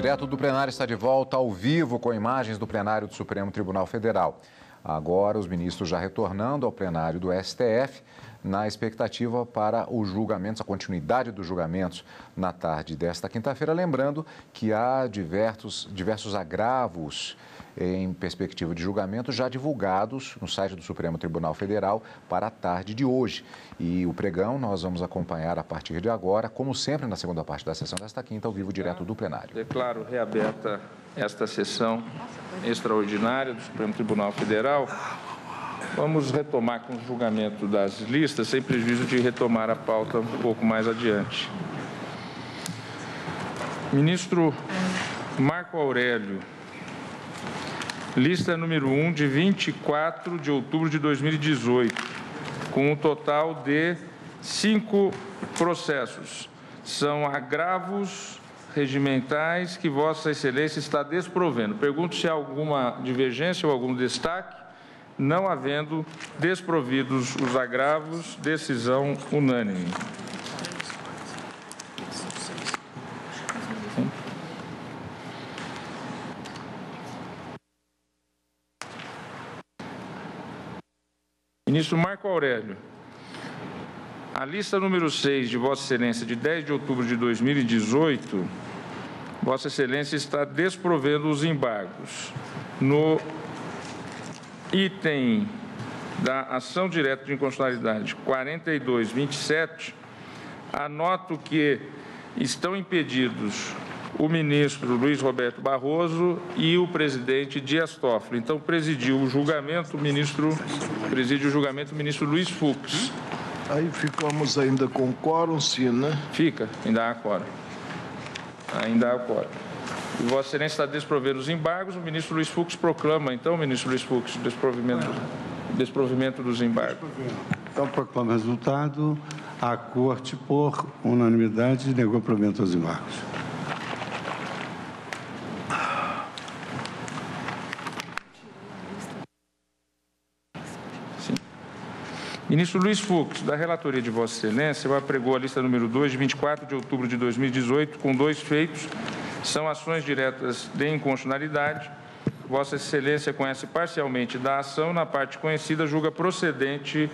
Direto do plenário está de volta ao vivo com imagens do plenário do Supremo Tribunal Federal. Agora, os ministros já retornando ao plenário do STF na expectativa para os julgamentos, a continuidade dos julgamentos na tarde desta quinta-feira. Lembrando que há diversos agravos em perspectiva de julgamento já divulgados no site do Supremo Tribunal Federal para a tarde de hoje. E o pregão nós vamos acompanhar a partir de agora, como sempre na segunda parte da sessão desta quinta, ao vivo direto do plenário. Declaro reaberta esta sessão extraordinária do Supremo Tribunal Federal. Vamos retomar com o julgamento das listas, sem prejuízo de retomar a pauta um pouco mais adiante. Ministro Marco Aurélio, lista número 1, de 24 de outubro de 2018, com um total de 5 processos. São agravos regimentais que Vossa Excelência está desprovendo. Pergunto se há alguma divergência ou algum destaque. Não havendo desprovidos os agravos, decisão unânime. Ministro Marco Aurélio, a lista número 6 de Vossa Excelência, de 10 de outubro de 2018, Vossa Excelência está desprovendo os embargos. No item da ação direta de inconstitucionalidade 4227, anoto que estão impedidos o ministro Luiz Roberto Barroso e o presidente Dias Toffoli. Então, preside o julgamento o ministro Luiz Fux. Aí ficamos ainda com quórum, sim, né? Fica, ainda há quórum. Ainda há quórum. E Vossa Excelência está desprovendo os embargos. O ministro Luiz Fux proclama, então, ministro Luiz Fux, desprovimento dos embargos. Então, proclama o resultado. A Corte, por unanimidade, negou provimento aos embargos. Sim. Ministro Luiz Fux, da relatoria de Vossa Excelência, apregou a lista número 2, de 24 de outubro de 2018, com 2 feitos. São ações diretas de inconstitucionalidade. Vossa Excelência conhece parcialmente da ação, na parte conhecida, julga procedente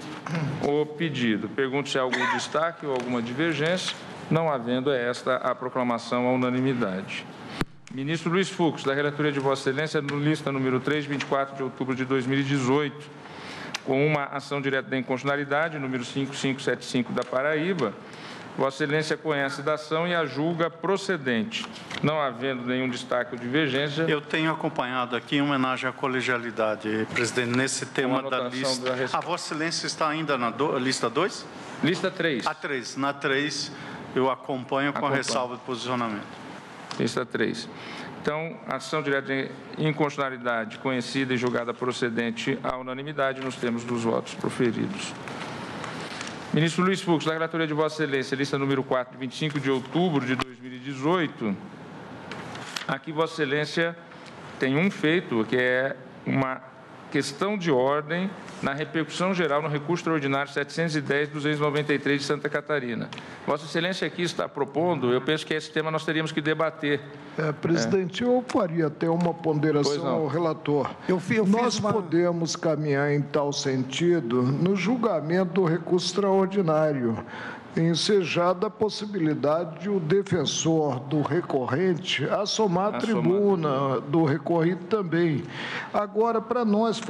o pedido. Pergunto se há algum destaque ou alguma divergência. Não havendo, é esta a proclamação à unanimidade. Ministro Luiz Fux, da relatoria de Vossa Excelência, no lista número 3, de 24 de outubro de 2018, com uma ação direta de inconstitucionalidade, número 5575 da Paraíba. Vossa Excelência conhece da ação e a julga procedente. Não havendo nenhum destaque ou divergência. Eu tenho acompanhado aqui em homenagem à colegialidade, presidente, nesse tema da lista. A Vossa Excelência está ainda na lista 2? Lista 3. A 3. Na 3, eu acompanho com a ressalva de posicionamento. Lista 3. Então, ação direta de inconstitucionalidade conhecida e julgada procedente à unanimidade nos termos dos votos proferidos. Ministro Luiz Fux, da relatoria de Vossa Excelência, lista número 4, de 25 de outubro de 2018, aqui Vossa Excelência tem um feito, que é uma questão de ordem na repercussão geral no recurso extraordinário 710-293 de Santa Catarina. Vossa Excelência aqui está propondo, eu penso que esse tema nós teríamos que debater. Presidente, eu faria até uma ponderação ao relator. Nós podemos caminhar em tal sentido no julgamento do recurso extraordinário, ensejada a possibilidade de o defensor do recorrente assomar a tribuna do recorrido também. Agora, para nós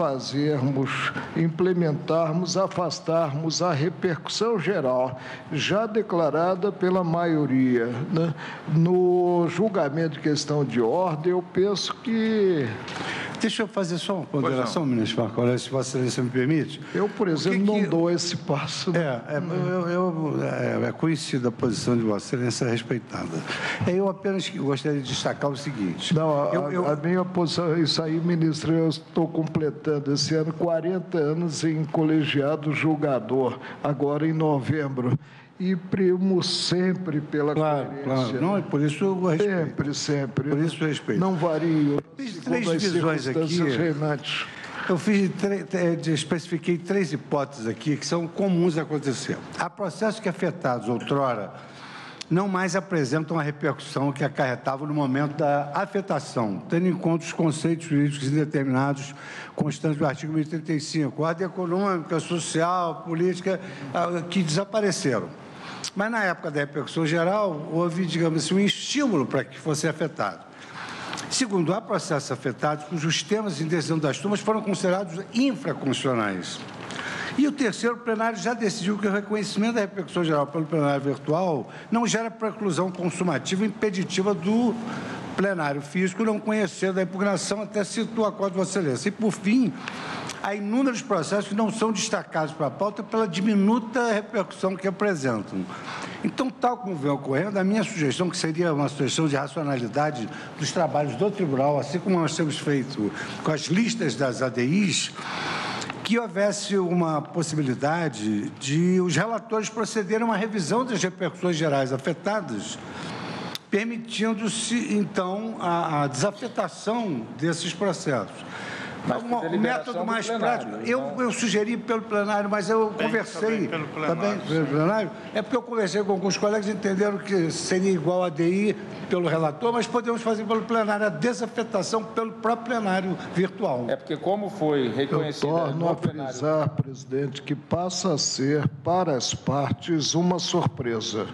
implementarmos, afastarmos a repercussão geral, já declarada pela maioria, né, no julgamento de questão de ordem, eu penso que... Deixa eu fazer só uma ponderação, ministro Marco Aurélio, se Vossa Excelência me permite. Eu, por exemplo, não dou esse passo. É conhecida a posição de Vossa Excelência, respeitada. Eu apenas gostaria de destacar o seguinte. Não, a minha posição, isso aí, ministro, eu estou completando esse ano 40 anos em colegiado julgador, agora em novembro. E primo sempre pela coerência. Claro. Não, por isso eu respeito. Sempre. Por isso eu respeito. Não vario. Fiz 3 visões aqui. Eu especifiquei 3 hipóteses aqui que são comuns a acontecer. Há processos que afetados outrora não mais apresentam a repercussão que acarretavam no momento da afetação, tendo em conta os conceitos jurídicos indeterminados constantes do artigo 1035, ordem econômica, social, política, que desapareceram. Mas, na época da repercussão geral, houve, digamos assim, um estímulo para que fosse afetado. Segundo, há processos afetados cujos temas em decisão das turmas foram considerados infraconstitucionais. E o terceiro, o plenário já decidiu que o reconhecimento da repercussão geral pelo plenário virtual não gera preclusão consumativa impeditiva do plenário físico não conhecer da impugnação, até citou o acordo de Vossa Excelência. E, por fim, há inúmeros processos que não são destacados para a pauta pela diminuta repercussão que apresentam. Então, tal como vem ocorrendo, a minha sugestão, que seria uma sugestão de racionalidade dos trabalhos do tribunal, assim como nós temos feito com as listas das ADIs, que houvesse uma possibilidade de os relatores procederem a uma revisão das repercussões gerais afetadas, permitindo-se, então, a desafetação desses processos. Um método mais prático, eu sugeri pelo plenário, mas eu conversei também pelo plenário, é porque eu conversei com alguns colegas e entenderam que seria igual a ADI pelo relator, mas podemos fazer pelo plenário a desafetação pelo próprio plenário virtual. É porque como foi reconhecido... Eu torno a frisar, presidente, que passa a ser para as partes uma surpresa.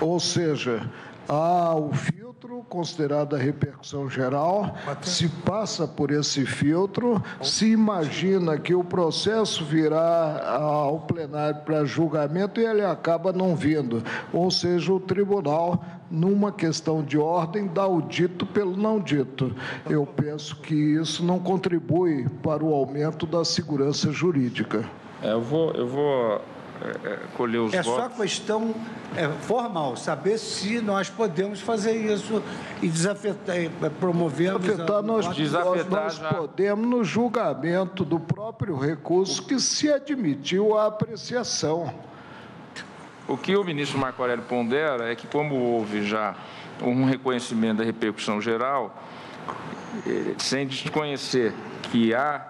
Ou seja, há o filtro considerado a repercussão geral, se passa por esse filtro, se imagina que o processo virá ao plenário para julgamento e ele acaba não vindo. Ou seja, o tribunal, numa questão de ordem, dá o dito pelo não dito. Eu penso que isso não contribui para o aumento da segurança jurídica. Eu vou colher os votos. É só questão formal, saber se nós podemos fazer isso e desafetar, promovermos... Nós podemos, no julgamento do próprio recurso, que se admitiu a apreciação. O que o ministro Marco Aurélio pondera é que, como houve já um reconhecimento da repercussão geral, sem desconhecer que há,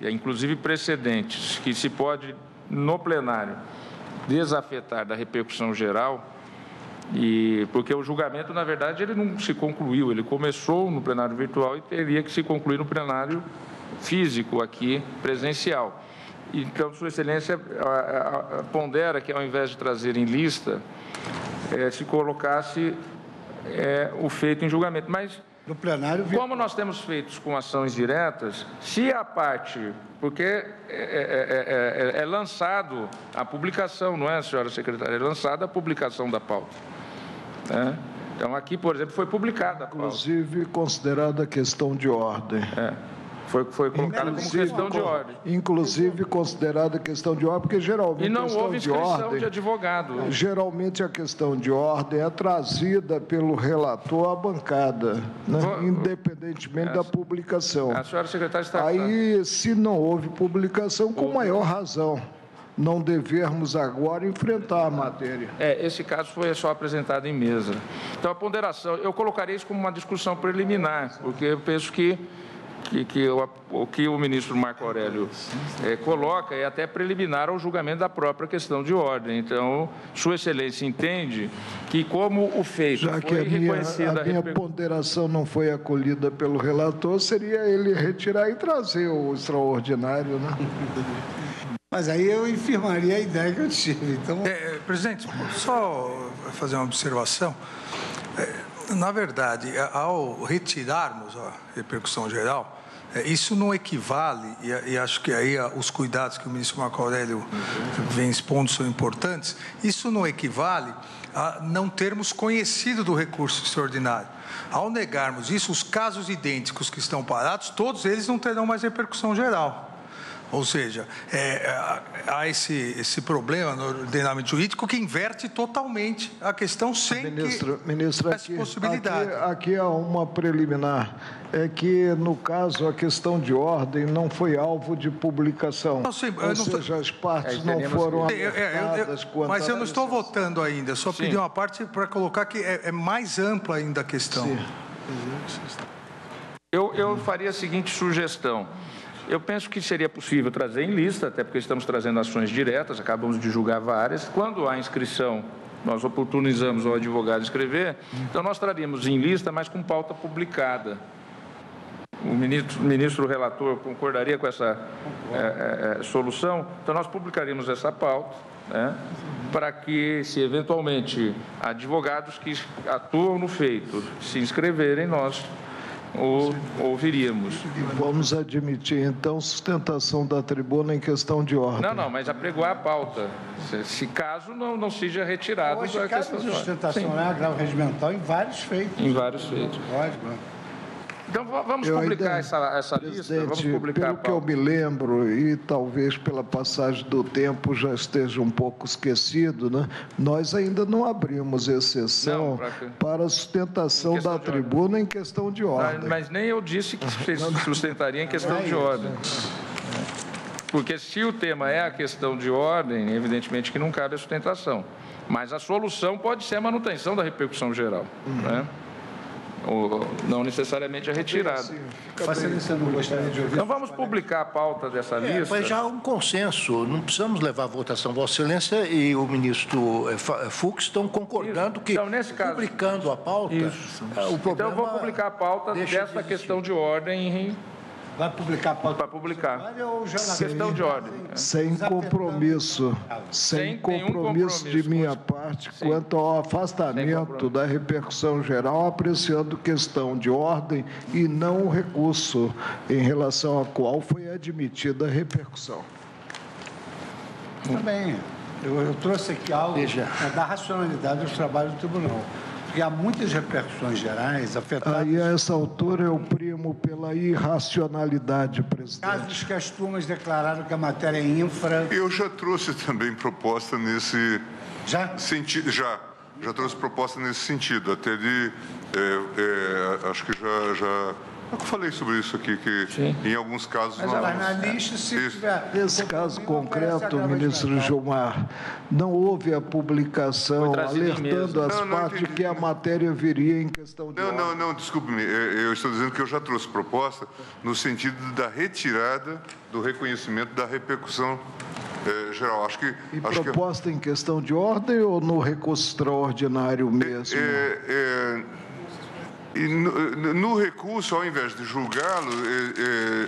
inclusive, precedentes que se pode, no plenário, desafetar da repercussão geral, porque o julgamento, na verdade, ele não se concluiu, ele começou no plenário virtual e teria que se concluir no plenário físico, aqui, presencial. Então, Sua Excelência pondera que, ao invés de trazer em lista, se colocasse o feito em julgamento. Mas, no plenário, como nós temos feitos com ações diretas, se a parte... Porque é lançado a publicação, não é, senhora secretária? É lançada a publicação da pauta. Né? Então, aqui, por exemplo, foi publicada a pauta. Inclusive, considerada questão de ordem. Foi colocada como questão de ordem. Inclusive considerada questão de ordem, porque geralmente... E não houve inscrição de advogado. Geralmente a questão de ordem é trazida pelo relator à bancada, né? Independentemente da publicação. A senhora secretária está... Aí, se não houve publicação, com maior razão, não devermos agora enfrentar a matéria. Esse caso foi só apresentado em mesa. Então, a ponderação, eu colocaria isso como uma discussão preliminar, porque eu penso que o que o ministro Marco Aurélio coloca é até preliminar ao julgamento da própria questão de ordem. Então, Sua Excelência entende que, como o feito já foi reconhecido... A minha ponderação não foi acolhida pelo relator, seria ele retirar e trazer o extraordinário, né? Mas aí eu infirmaria a ideia que eu tive. Então... Presidente, só fazer uma observação. Na verdade, ao retirarmos a repercussão geral, isso não equivale, e acho que aí os cuidados que o ministro Marco Aurélio vem expondo são importantes, isso não equivale a não termos conhecido do recurso extraordinário. Ao negarmos isso, os casos idênticos que estão parados, todos eles não terão mais repercussão geral. Ou seja, há esse problema no ordenamento jurídico que inverte totalmente a questão sem ministra, essa possibilidade. Aqui há uma preliminar. É que, no caso, a questão de ordem não foi alvo de publicação. Ou seja, as partes não foram alertadas quanto mas eu não estou votando ainda, só pedi uma parte para colocar que é mais ampla ainda a questão. Sim. Eu faria a seguinte sugestão. Eu penso que seria possível trazer em lista, até porque estamos trazendo ações diretas, acabamos de julgar várias. Quando há inscrição nós oportunizamos ao advogado escrever, então nós traríamos em lista, mas com pauta publicada. O ministro relator concordaria com essa solução? Então, nós publicaríamos essa pauta, né, para que, se eventualmente advogados que atuam no feito se inscreverem, nós ouviríamos. Vamos admitir, então, sustentação da tribuna em questão de ordem. Não, mas apregoar a pauta, se caso não seja retirado Hoje, da questão de ordem. Sustentação é agravo regimental em vários feitos. Em vários feitos. Lógico. Então, vamos publicar essa lista? Vamos publicar pelo que eu me lembro, e talvez pela passagem do tempo já esteja um pouco esquecido, né? Nós ainda não abrimos exceção para a sustentação da tribuna em questão de ordem. Mas nem eu disse que sustentaria em questão de ordem. Porque se o tema é a questão de ordem, evidentemente que não cabe a sustentação. Mas a solução pode ser a manutenção da repercussão geral, né? Ou não necessariamente a retirada. Então vamos publicar a pauta dessa lista. Mas já há um consenso, não precisamos levar à votação. Vossa Excelência e o ministro Fux estão concordando que, então, nesse caso, publicando a pauta, o problema... Então eu vou publicar a pauta dessa questão de ordem. Vai publicar a pauta? Para publicar. Questão de ordem. Sem compromisso. Sem compromisso de minha parte quanto ao afastamento da repercussão geral, apreciando questão de ordem e não o recurso em relação ao qual foi admitida a repercussão. Tá bem. Eu trouxe aqui algo da racionalidade dos trabalhos do tribunal. Porque há muitas repercussões gerais afetadas... Aí, a essa altura, eu primo pela irracionalidade, presidente. Casos que as turmas declararam que a matéria é infra... Eu já trouxe também proposta nesse sentido. Já trouxe proposta nesse sentido, até de... acho que já eu falei sobre isso aqui, que em alguns casos... Mas na lista, se tiver... Nesse caso concreto, ministro Gilmar, não houve a publicação alertando as partes que a matéria viria em questão de ordem. Não, desculpe-me. Eu estou dizendo que eu já trouxe proposta no sentido da retirada do reconhecimento da repercussão geral. Proposta em questão de ordem ou no recurso extraordinário mesmo? E no recurso, ao invés de julgá-lo...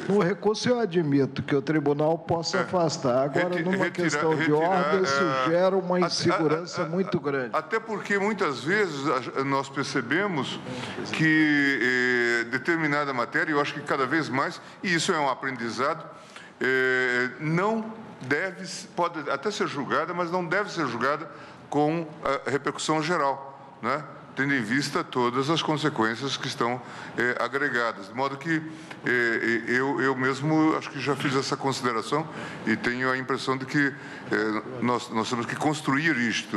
No recurso eu admito que o tribunal possa afastar. Agora, numa questão de ordem, isso gera uma insegurança muito grande. Até porque, muitas vezes, nós percebemos que determinada matéria, eu acho que cada vez mais, e isso é um aprendizado, pode até ser julgada, mas não deve ser julgada com a repercussão geral, né? Tendo em vista todas as consequências que estão agregadas. De modo que eu mesmo acho que já fiz essa consideração e tenho a impressão de que nós temos que construir isto.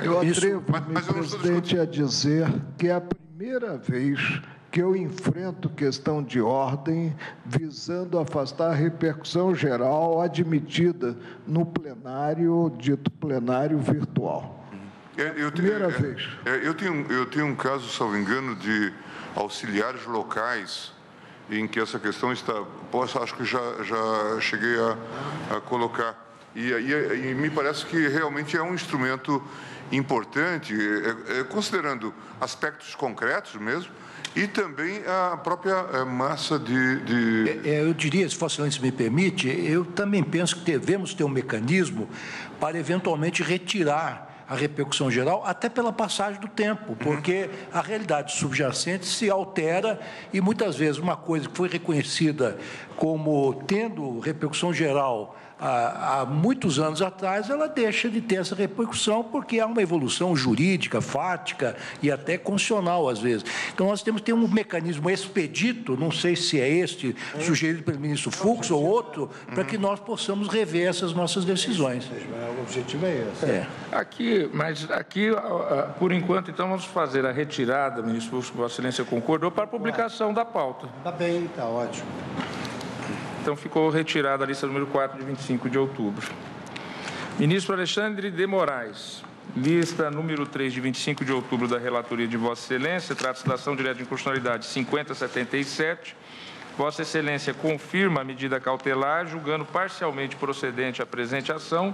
Eu atrevo-me, presidente, a dizer que é a primeira vez que eu enfrento questão de ordem visando afastar a repercussão geral admitida no plenário, dito plenário virtual. Primeira vez. Eu tenho um caso, salvo engano, de auxiliares locais em que essa questão está... acho que já cheguei a colocar. E me parece que realmente é um instrumento importante, considerando aspectos concretos mesmo, e também a própria massa eu diria, se Vossa Excelência me permite, eu também penso que devemos ter um mecanismo para eventualmente retirar a repercussão geral, até pela passagem do tempo, porque a realidade subjacente se altera e, muitas vezes, uma coisa que foi reconhecida como tendo repercussão geral há muitos anos atrás, ela deixa de ter essa repercussão porque há uma evolução jurídica, fática e até constitucional, às vezes. Então, nós temos que ter um mecanismo expedito, não sei se é este, sugerido pelo ministro Fux ou outro, para que nós possamos rever essas nossas decisões. O objetivo é esse. Aqui, por enquanto, então, vamos fazer a retirada, ministro Fux, Vossa Excelência concordou, para a publicação da pauta. Está bem, está ótimo. Então, ficou retirada a lista número 4, de 25 de outubro. Ministro Alexandre de Moraes, lista número 3, de 25 de outubro da relatoria de Vossa Excelência, trata-se da ação direta de inconstitucionalidade 5077, Vossa Excelência confirma a medida cautelar, julgando parcialmente procedente a presente ação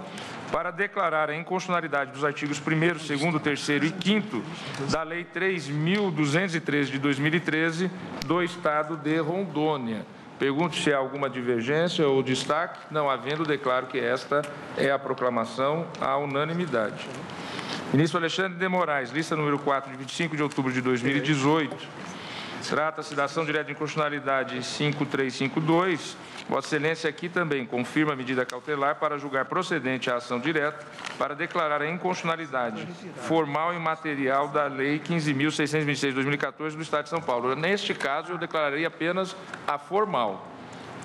para declarar a inconstitucionalidade dos artigos 1º, 2º, 3º e 5º da Lei 3.213 de 2013 do Estado de Rondônia. Pergunto se há alguma divergência ou destaque. Não havendo, declaro que esta é a proclamação à unanimidade. Ministro Alexandre de Moraes, lista número 4, de 25 de outubro de 2018. Trata-se da ação direta de inconstitucionalidade 5352. Vossa Excelência aqui também confirma a medida cautelar para julgar procedente a ação direta para declarar a inconstitucionalidade formal e material da Lei 15.626 de 2014 do Estado de São Paulo. Neste caso, eu declararia apenas a formal.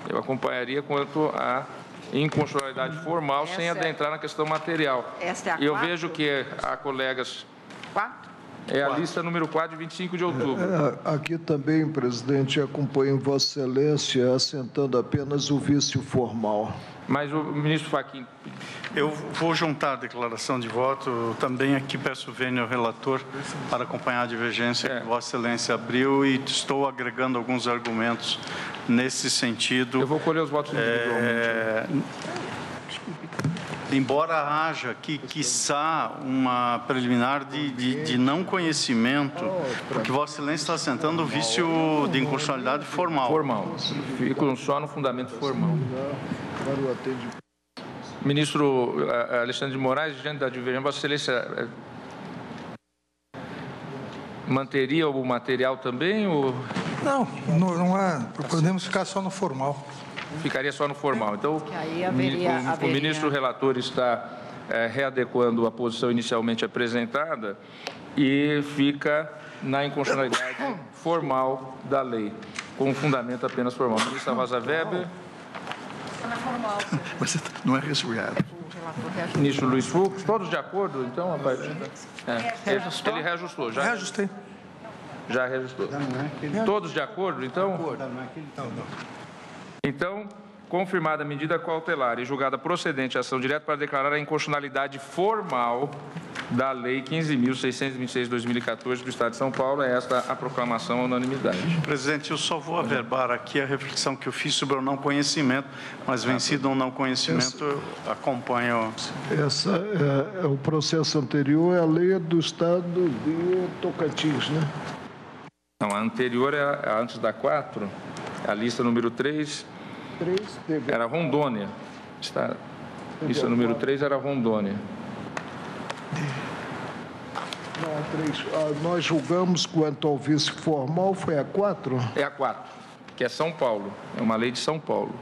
Eu acompanharia quanto à inconstitucionalidade formal, sem adentrar na questão material. Eu vejo que há colegas... 4? É a lista número 4, de 25 de outubro. Aqui também, presidente, acompanho Vossa Excelência, assentando apenas o vício formal. Mas o ministro Fachin... Eu vou juntar a declaração de voto. Também aqui peço vênia ao relator para acompanhar a divergência que Vossa Excelência abriu e estou agregando alguns argumentos nesse sentido. Eu vou colher os votos individualmente. Embora haja aqui, quiçá, uma preliminar de não conhecimento, porque Vossa Excelência está assentando o vício de inconstitucionalidade formal. Formal. Fico só no fundamento formal. Ministro Alexandre de Moraes, diante da divergência, Vossa Excelência manteria o material também? Ou... Não é. Podemos ficar só no formal. Ficaria só no formal. Então, o ministro relator está readequando a posição inicialmente apresentada e fica na inconstitucionalidade formal da lei, com fundamento apenas formal. Ministra Rosa Weber. Mas não é resfriado. Ministro Luiz Fux, todos de acordo, então? Ele reajustou. Já reajustei. Já reajustou. Todos de acordo, então? Então, confirmada a medida cautelar e julgada procedente a ação direta para declarar a inconstitucionalidade formal da Lei 15.626 de 2014 do Estado de São Paulo, é esta a proclamação à unanimidade. Presidente, eu só vou averbar aqui a reflexão que eu fiz sobre o não conhecimento, mas vencido o não conhecimento, eu acompanho. O processo anterior é a lei do Estado de Tocantins, né? Não, a anterior é a antes da 4, a lista número 3. Era Rondônia. Lista número 3 era Rondônia. Nós julgamos quanto ao vício formal, foi a 4? É a 4, que é São Paulo. É uma lei de São Paulo.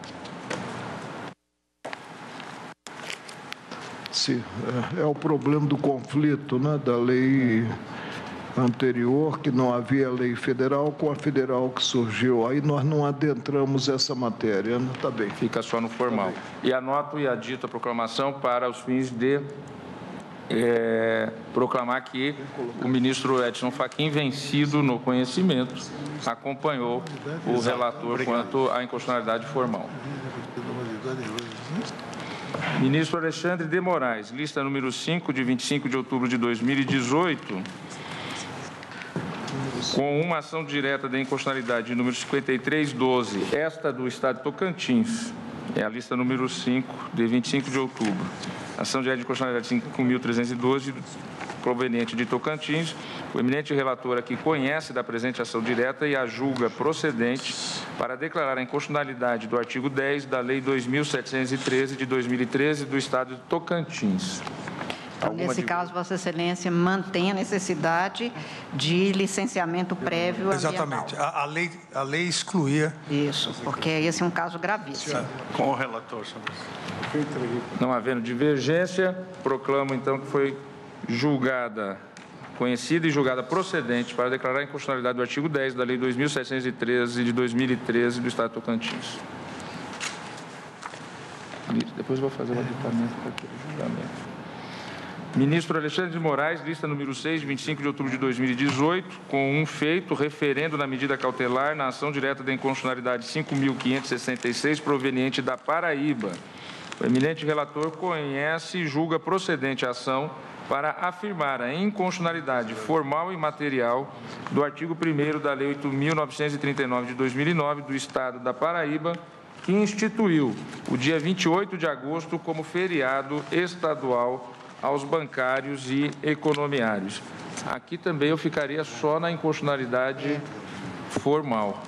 Sim, é o problema do conflito, né, da lei anterior, que não havia lei federal, com a federal que surgiu. Aí nós não adentramos essa matéria, né? Tá bem. Fica só no formal. Tá, e anoto e adito a proclamação para os fins de proclamar que o ministro Edson Fachin, vencido no conhecimento, acompanhou o relator quanto à inconstitucionalidade formal. Ministro Alexandre de Moraes, lista número 5, de 25 de outubro de 2018, com uma ação direta de inconstitucionalidade número 5312, esta do Estado de Tocantins, é a lista número 5, de 25 de outubro. Ação direta de inconstitucionalidade 5.312, proveniente de Tocantins. O eminente relator aqui conhece da presente ação direta e a julga procedente para declarar a inconstitucionalidade do artigo 10 da Lei 2.713 de 2013 do Estado de Tocantins. Então, nesse caso, Vossa Excelência mantém a necessidade de licenciamento prévio ambiental. Exatamente. A lei excluía. Isso, porque esse é um caso gravíssimo. Com o relator, senhor. Não havendo divergência, proclamo, então, que foi julgada, conhecida e julgada procedente para declarar a inconstitucionalidade do artigo 10 da Lei 2.713 de 2013 do Estado de Tocantins. Depois eu vou fazer o aditamento para aquele julgamento. Ministro Alexandre de Moraes, lista número 6, de 25 de outubro de 2018, com um feito, referendo na medida cautelar na ação direta da inconstitucionalidade 5.566, proveniente da Paraíba. O eminente relator conhece e julga procedente a ação para afirmar a inconstitucionalidade formal e material do artigo 1º da Lei 8.939 de 2009 do Estado da Paraíba, que instituiu o dia 28 de agosto como feriado estadual aos bancários e economiários. Aqui também eu ficaria só na inconstitucionalidade formal.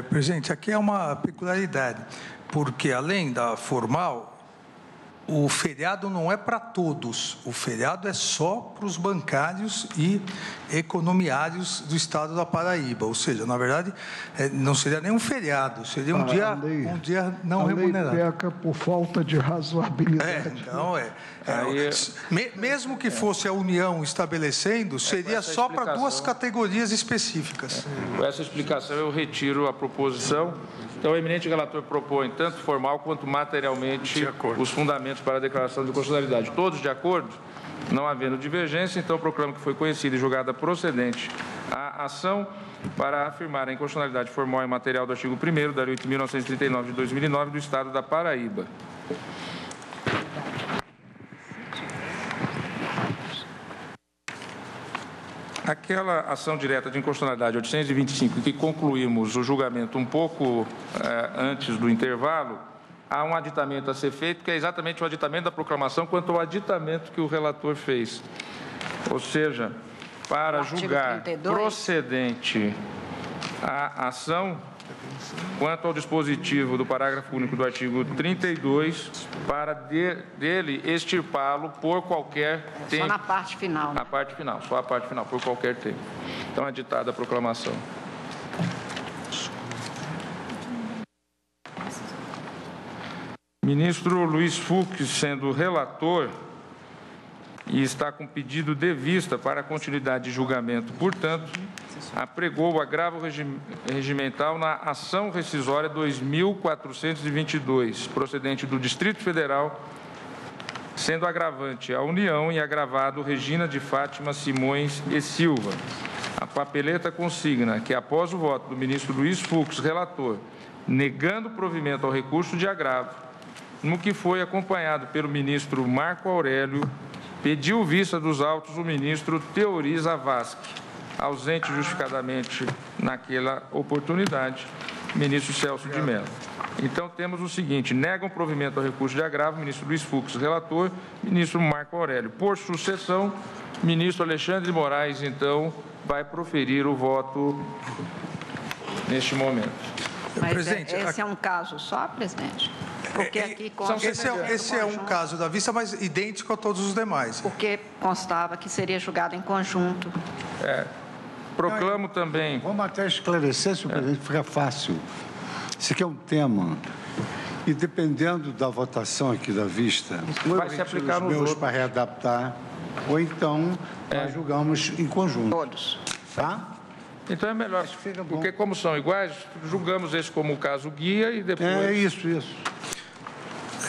Presidente, aqui é uma peculiaridade, porque além da formal, o feriado não é para todos, o feriado é só para os bancários e economiários do Estado da Paraíba, ou seja, na verdade, não seria nem um feriado, seria um dia não remunerado. A lei peca por falta de razoabilidade. Mesmo que fosse a União estabelecendo, seria só para duas categorias específicas. Com essa explicação, eu retiro a proposição. Então, o eminente relator propõe, tanto formal quanto materialmente, os fundamentos para a declaração de constitucionalidade. Todos de acordo? Não havendo divergência, então proclamo que foi conhecida e julgada procedente a ação para afirmar a inconstitucionalidade formal e material do artigo 1º da Lei 8.939 de 2009 do Estado da Paraíba. Aquela ação direta de inconstitucionalidade 825, que concluímos o julgamento um pouco antes do intervalo, há um aditamento a ser feito, que é exatamente o aditamento da proclamação quanto ao aditamento que o relator fez. Ou seja, para julgar procedente a ação, quanto ao dispositivo do parágrafo único do artigo 32, para dele extirpá-lo por qualquer tempo. Só na parte final. Na parte final, só a parte final, por qualquer tempo. Então, é ditada a proclamação. Ministro Luiz Fux, sendo relator, e está com pedido de vista para a continuidade de julgamento, portanto, apregou o agravo regimental na ação rescisória 2422, procedente do Distrito Federal, sendo agravante a União e agravado Regina de Fátima Simões e Silva. A papeleta consigna que, após o voto do ministro Luiz Fux, relator, negando provimento ao recurso de agravo, no que foi acompanhado pelo ministro Marco Aurélio, pediu vista dos autos o ministro Teori Zavascki, ausente justificadamente naquela oportunidade, ministro Celso de Mello. Então, temos o seguinte: negam provimento ao recurso de agravo, ministro Luiz Fux, relator, ministro Marco Aurélio. Por sucessão, ministro Alexandre de Moraes, então, vai proferir o voto neste momento. Mas presidente, esse é um caso só, presidente? Porque aqui esse é um caso da vista, mas idêntico a todos os demais. Porque constava que seria julgado em conjunto. Proclamo também... Vamos até esclarecer, senhor presidente, fica fácil. Esse aqui é um tema, e dependendo da votação aqui da vista, vai se aplicar nos outros para readaptar, ou então nós julgamos em conjunto. Todos. Tá? Então é melhor, porque como são iguais, julgamos esse como o caso guia e depois... Isso.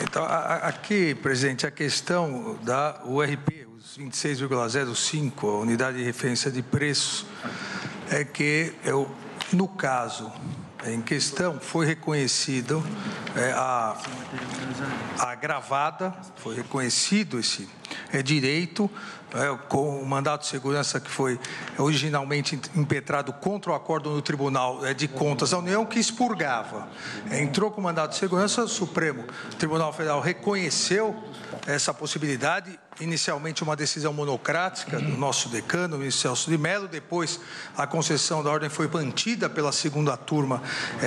Então, aqui, presidente, a questão da URP, os 26,05, a unidade de referência de preço, é que, no caso em questão, foi reconhecido a agravada, foi reconhecido esse direito, com o mandato de segurança que foi originalmente impetrado contra o acordo no Tribunal de Contas da União, que expurgava. Entrou com o mandato de segurança, o Supremo Tribunal Federal reconheceu essa possibilidade, inicialmente uma decisão monocrática do nosso decano, o ministro Celso de Mello, depois a concessão da ordem foi mantida pela segunda turma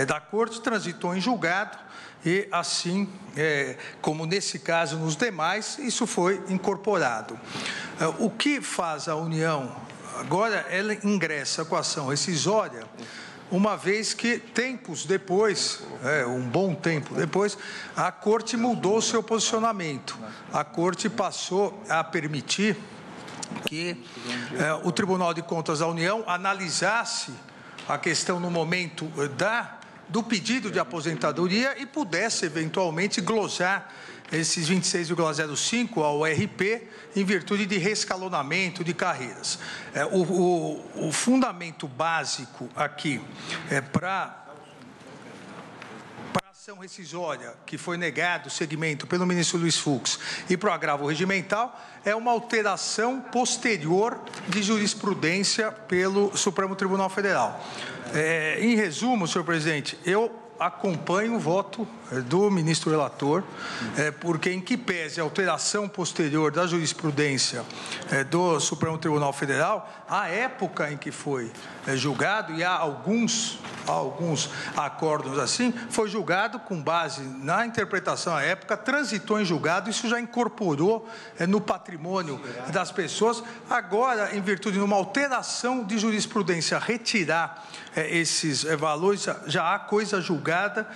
da Corte, transitou em julgado, e assim, como nesse caso, nos demais, isso foi incorporado. O que faz a União agora? Ela ingressa com a ação rescisória, uma vez que tempos depois, um bom tempo depois, a Corte mudou o seu posicionamento. A Corte passou a permitir que o Tribunal de Contas da União analisasse a questão no momento do pedido de aposentadoria e pudesse, eventualmente, glosar esses 26,05 ao RP em virtude de rescalonamento de carreiras. O fundamento básico aqui para ação rescisória que foi negado o segmento pelo ministro Luiz Fux e para o agravo regimental é uma alteração posterior de jurisprudência pelo Supremo Tribunal Federal. Em resumo, senhor presidente, eu acompanho o voto do ministro relator, porque em que pese a alteração posterior da jurisprudência do Supremo Tribunal Federal, a época em que foi julgado, e há alguns acordos assim, foi julgado com base na interpretação à época, transitou em julgado, isso já incorporou no patrimônio das pessoas. Agora, em virtude de uma alteração de jurisprudência, retirar esses valores, já há coisa julgada,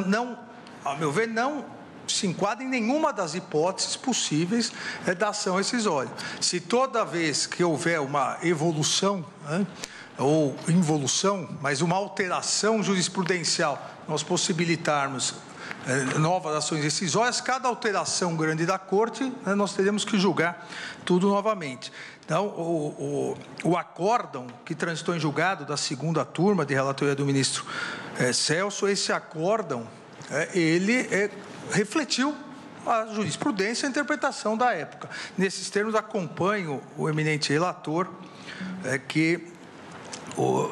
não, a meu ver, não se enquadra em nenhuma das hipóteses possíveis da ação rescisória. Se toda vez que houver uma evolução, ou involução, mas uma alteração jurisprudencial, nós possibilitarmos novas ações rescisórias, cada alteração grande da Corte, nós teremos que julgar tudo novamente. Então, o acórdão que transitou em julgado da segunda turma de relatoria do ministro Celso, esse acórdão, ele refletiu a jurisprudência e a interpretação da época. Nesses termos, acompanho o eminente relator que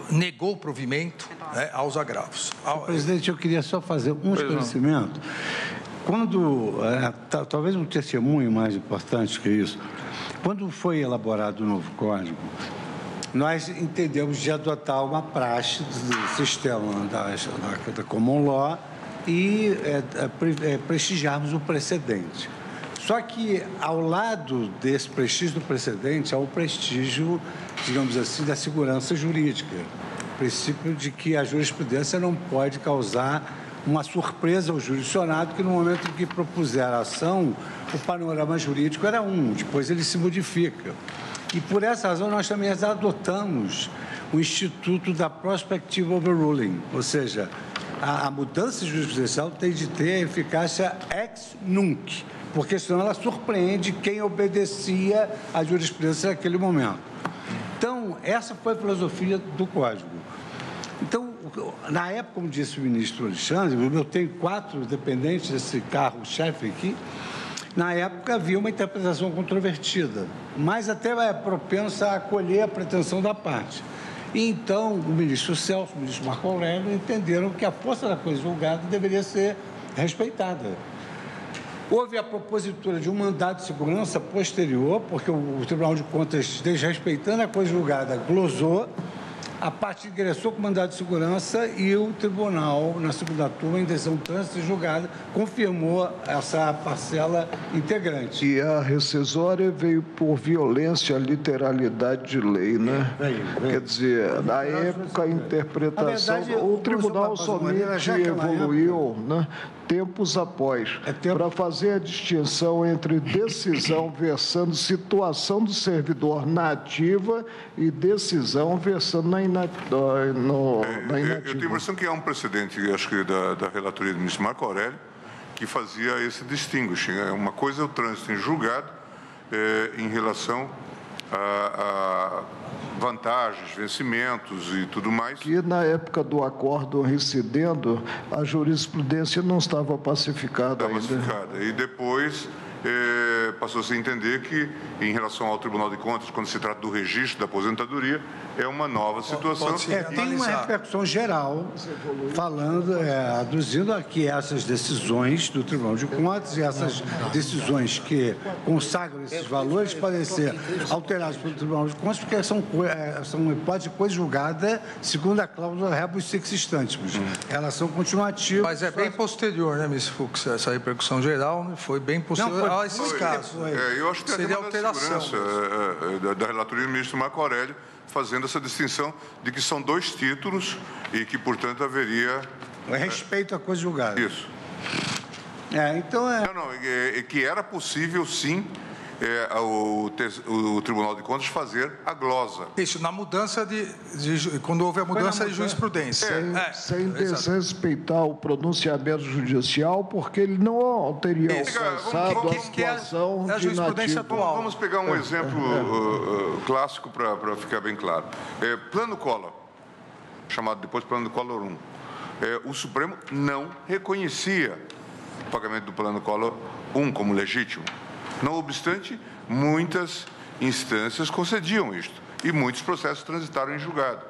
negou o provimento aos agravos. Presidente, eu queria só fazer um esclarecimento. Quando, talvez um testemunho mais importante que isso, quando foi elaborado o novo Código, nós entendemos de adotar uma praxe do sistema da Common Law e prestigiarmos o precedente. Só que, ao lado desse prestígio do precedente, há o prestígio, digamos assim, da segurança jurídica. O princípio de que a jurisprudência não pode causar uma surpresa ao jurisdicionado, que no momento em que propuser a ação, o panorama jurídico era depois ele se modifica. E por essa razão nós também adotamos o instituto da prospective overruling, ou seja, a mudança jurisprudencial tem de ter eficácia ex nunc, porque senão ela surpreende quem obedecia à jurisprudência naquele momento. Então, essa foi a filosofia do Código. Então, na época, como disse o ministro Alexandre, eu tenho 4 dependentes desse carro-chefe aqui, na época havia uma interpretação controvertida, mas até propensa a acolher a pretensão da parte. E então, o ministro Celso, o ministro Marco Aurélio entenderam que a força da coisa julgada deveria ser respeitada. Houve a propositura de um mandado de segurança posterior, porque o Tribunal de Contas, desrespeitando a coisa julgada, glosou, a parte ingressou com mandado de segurança e o tribunal, na segunda turma, em decisão trânsito e julgada, confirmou essa parcela integrante. E a rescisória veio por violência à literalidade de lei, né? Quer dizer, na época, a interpretação... Verdade, o tribunal somente evoluiu, né? Tempos após, para fazer a distinção entre decisão versando situação do servidor na ativa e decisão versando na inativa. Eu tenho a impressão que há um precedente, acho que da relatoria do ministro Marco Aurélio, que fazia esse distinguishing. Uma coisa é o trânsito em julgado em relação a vantagens, vencimentos e tudo mais. Que na época do acórdão recidendo, a jurisprudência não estava pacificada ainda. E depois passou-se a entender que, em relação ao Tribunal de Contas, quando se trata do registro da aposentadoria, é uma nova situação. Tem uma repercussão geral, falando, aduzindo aqui essas decisões do Tribunal de Contas e essas decisões que consagram esses valores podem ser alteradas pelo Tribunal de Contas, porque são hipóteses de coisa julgada segundo a cláusula rebus sic stantibus. Elas são continuativas. Mas é bem posterior, né, Mr. Fux? Essa repercussão geral foi bem posterior a esses casos. Eu acho que seria alteração da relatoria do ministro Marco Aurélio, fazendo essa distinção de que são 2 títulos e que, portanto, haveria... Respeito à coisa julgada. Isso. Então que era possível, sim, o Tribunal de Contas fazer a glosa. Isso, na mudança quando houve a mudança de jurisprudência. Sem desrespeitar o pronunciamento judicial, porque ele não teria alcançado a situação de jurisprudência atual. Vamos pegar um exemplo clássico para ficar bem claro. Plano Collor, chamado depois Plano Collor 1. o Supremo não reconhecia o pagamento do Plano Collor 1 como legítimo. Não obstante, muitas instâncias concediam isto e muitos processos transitaram em julgado.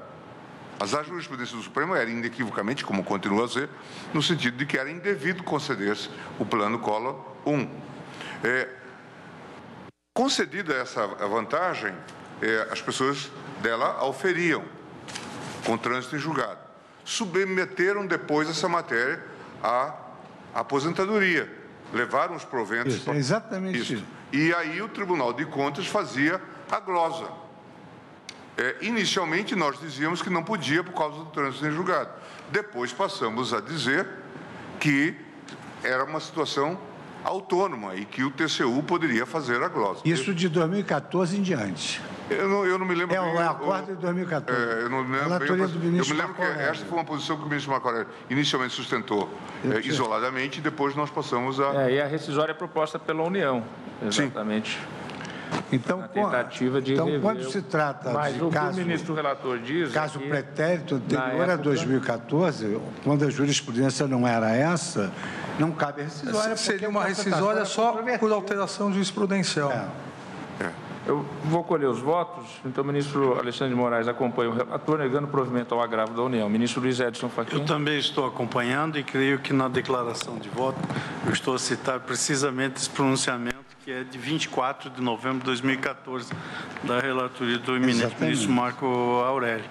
Mas a jurisprudência do Supremo era inequivocamente, como continua a ser, no sentido de que era indevido conceder-se o Plano Collor 1. Concedida essa vantagem, as pessoas dela auferiam com trânsito em julgado. Submeteram depois essa matéria à aposentadoria, levaram os proventos... Isso, é exatamente isso. E aí o Tribunal de Contas fazia a glosa. Inicialmente nós dizíamos que não podia por causa do trânsito em julgado. Depois passamos a dizer que era uma situação autônoma e que o TCU poderia fazer a glosa. Isso de 2014 em diante. Eu não me lembro... o acordo de 2014. Eu não me lembro bem, eu me lembro que esta foi uma posição que o ministro Marco Aurélio inicialmente sustentou isoladamente e depois nós passamos a... E a rescisória é proposta pela União, exatamente. Sim. Então, tentativa de rever, quando se trata mas de o caso, que o ministro relator diz... Caso pretérito anterior a 2014, quando a jurisprudência não era essa, não cabe a rescisória. Seria uma rescisória só por alteração jurisprudencial. Eu vou colher os votos, então o ministro Alexandre de Moraes acompanha o relator, negando provimento ao agravo da União. Ministro Luiz Edson Fachin. Eu também estou acompanhando e creio que na declaração de voto eu estou a citar precisamente esse pronunciamento que é de 24 de novembro de 2014, da relatoria do eminente ministro Marco Aurélio,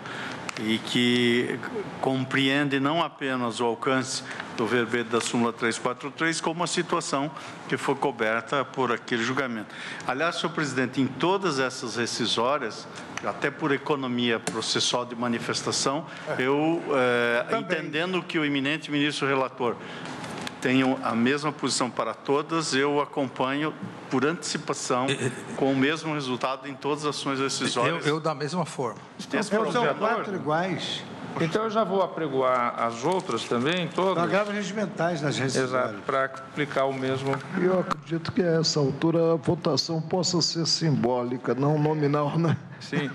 e que compreende não apenas o alcance do verbete da súmula 343, como a situação que foi coberta por aquele julgamento. Aliás, senhor presidente, em todas essas rescisórias, até por economia processual de manifestação, eu, entendendo que o eminente ministro relator tenho a mesma posição para todas, eu acompanho por antecipação com o mesmo resultado em todas as ações decisórias. Eu da mesma forma. São 4 iguais. Então eu já vou apregoar as outras também, todas. Agravos regimentais nas rescisórias. Exato, para aplicar o mesmo. Eu acredito que a essa altura a votação possa ser simbólica, não nominal, né? Sim,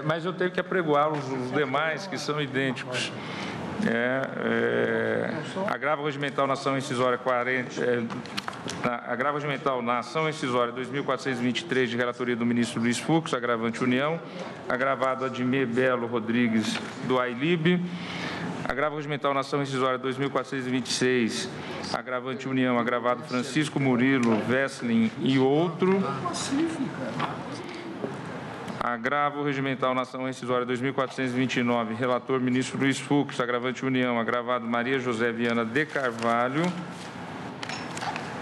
mas eu tenho que apregoar os demais que são idênticos. Agravo regimental na ação incisória 40, agravo regimental na ação incisória 2423 de relatoria do ministro Luiz Fux, agravante União, agravado Admir Belo Rodrigues do AILIB, agravo regimental na ação incisória 2426, agravante União, agravado Francisco Murilo, Vesslin e outro. Agravo regimental na ação rescisória 2429, relator ministro Luiz Fux, agravante União, agravado Maria José Viana de Carvalho.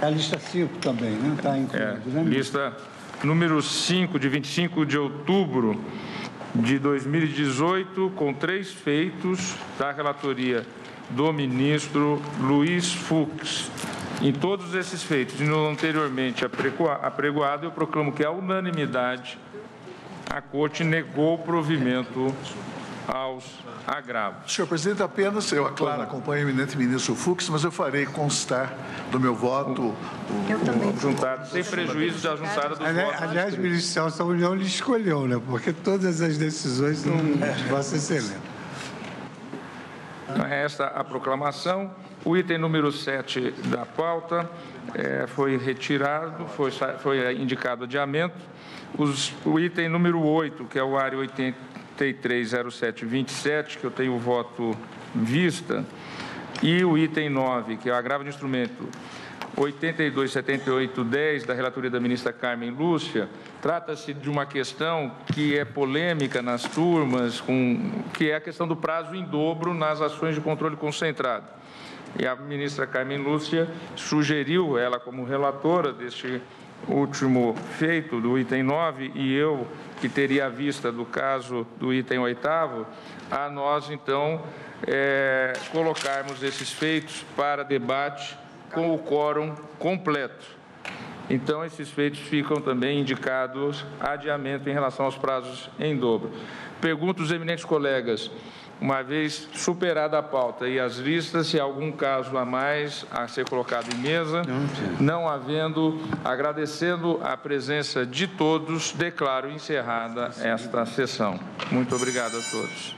A lista 5 também, né? Está incluído, né? Lista número 5, de 25 de outubro de 2018, com 3 feitos da relatoria do ministro Luiz Fux. Em todos esses feitos, e no anteriormente apregoado, eu proclamo que a unanimidade a Corte negou o provimento aos agravos. Senhor presidente, apenas, eu, claro, acompanho o eminente ministro Fux, mas eu farei constar do meu voto juntado, sem prejuízo da juntada dos votos. Aliás, ministro Celso, a União lhe escolheu, né? Porque todas as decisões são de Vossa Excelência. Esta a proclamação. O item número 7 da pauta foi retirado, foi indicado adiamento. O item número 8, que é o área 830727, que eu tenho o voto vista, e o item 9, que é o agravo de instrumento 827810, da relatoria da ministra Carmen Lúcia, trata-se de uma questão que é polêmica nas turmas, que é a questão do prazo em dobro nas ações de controle concentrado. E a ministra Carmen Lúcia sugeriu, ela como relatora deste último feito do item 9, e eu, que teria a vista do caso do item 8º, a nós, então, colocarmos esses feitos para debate com o quórum completo. Então, esses feitos ficam também indicados a adiamento em relação aos prazos em dobro. Pergunto aos eminentes colegas, uma vez superada a pauta e as listas, se há algum caso a mais a ser colocado em mesa, não havendo, agradecendo a presença de todos, declaro encerrada esta sessão. Muito obrigado a todos.